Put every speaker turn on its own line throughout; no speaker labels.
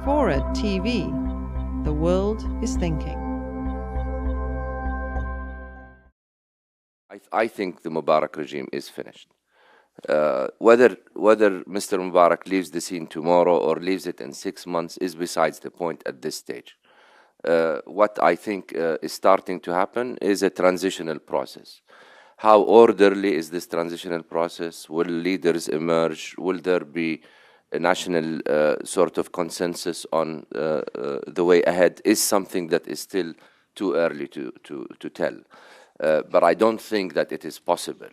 FORA.tv. The world is thinking.
I think the Mubarak regime is finished. Whether Mr. Mubarak leaves the scene tomorrow or leaves it in 6 months is besides the point at this stage. What I think is starting to happen is a transitional process. How orderly is this transitional process? Will leaders emerge? Will there be a national sort of consensus on the way ahead? Is something that is still too early to tell. But I don't think that it is possible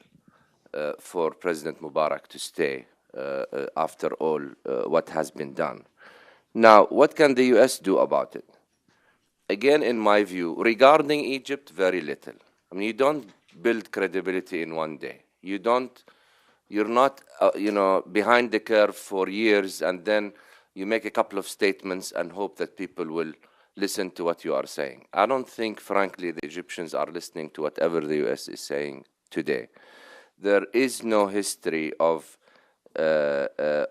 for President Mubarak to stay after all what has been done. Now, what can the US do about it? Again, in my view, regarding Egypt, very little. I mean, you don't build credibility in one day. You're not, behind the curve for years, and then you make a couple of statements and hope that people will listen to what you are saying. I don't think, frankly, the Egyptians are listening to whatever the US is saying today. There is no history of at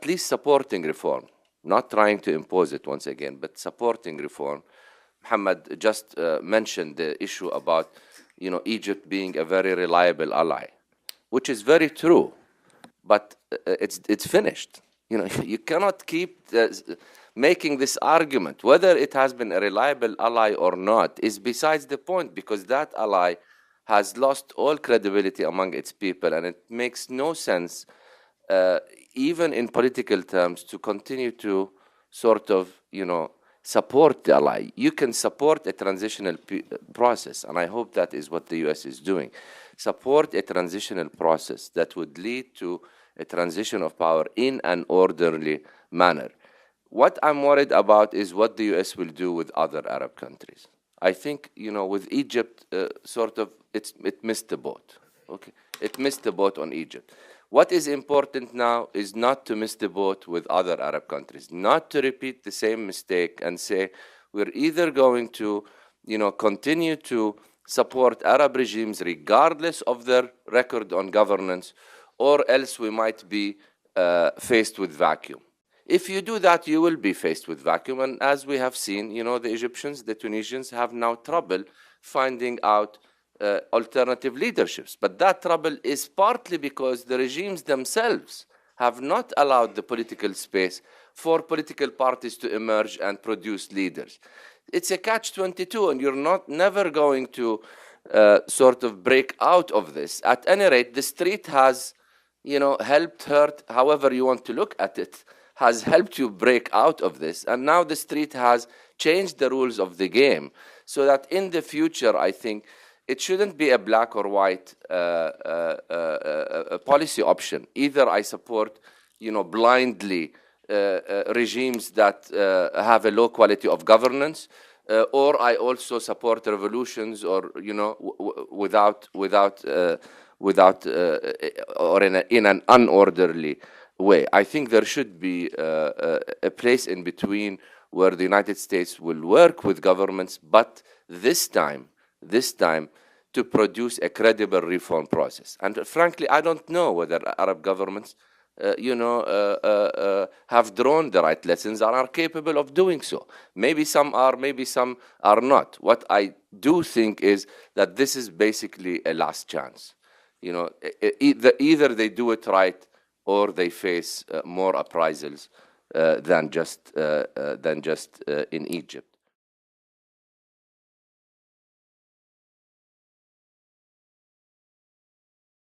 least supporting reform, not trying to impose it once again, but supporting reform. Mohammed just mentioned the issue about, Egypt being a very reliable ally, which is very true, but it's finished. You cannot keep making this argument. Whether it has been a reliable ally or not is besides the point, because that ally has lost all credibility among its people, and it makes no sense, even in political terms, to continue to sort of, support the ally. You can support a transitional process, and I hope that is what the US is doing. Support a transitional process that would lead to a transition of power in an orderly manner. What I'm worried about is what the US will do with other Arab countries. I think, with Egypt, it missed the boat. Okay, it missed the boat on Egypt. What is important now is not to miss the boat with other Arab countries, not to repeat the same mistake and say we're either going to, continue to support Arab regimes regardless of their record on governance, or else we might be faced with vacuum. If you do that, you will be faced with vacuum. And as we have seen, the Egyptians, the Tunisians have now trouble finding out alternative leaderships. But that trouble is partly because the regimes themselves have not allowed the political space for political parties to emerge and produce leaders. It's a catch-22, and you're never going to sort of break out of this. At any rate, the street has, helped, hurt, however you want to look at it, has helped you break out of this. And now the street has changed the rules of the game so that in the future, I think, it shouldn't be a black or white policy option. Either I support, blindly regimes that have a low quality of governance, or I also support revolutions, or or in an unorderly way. I think there should be a place in between where the United States will work with governments, but this time to produce a credible reform process. And frankly, I don't know whether Arab governments, have drawn the right lessons and are capable of doing so. Maybe some are, maybe some are not. What I do think is that this is basically a last chance. Either they do it right or they face more uprisals than just in Egypt.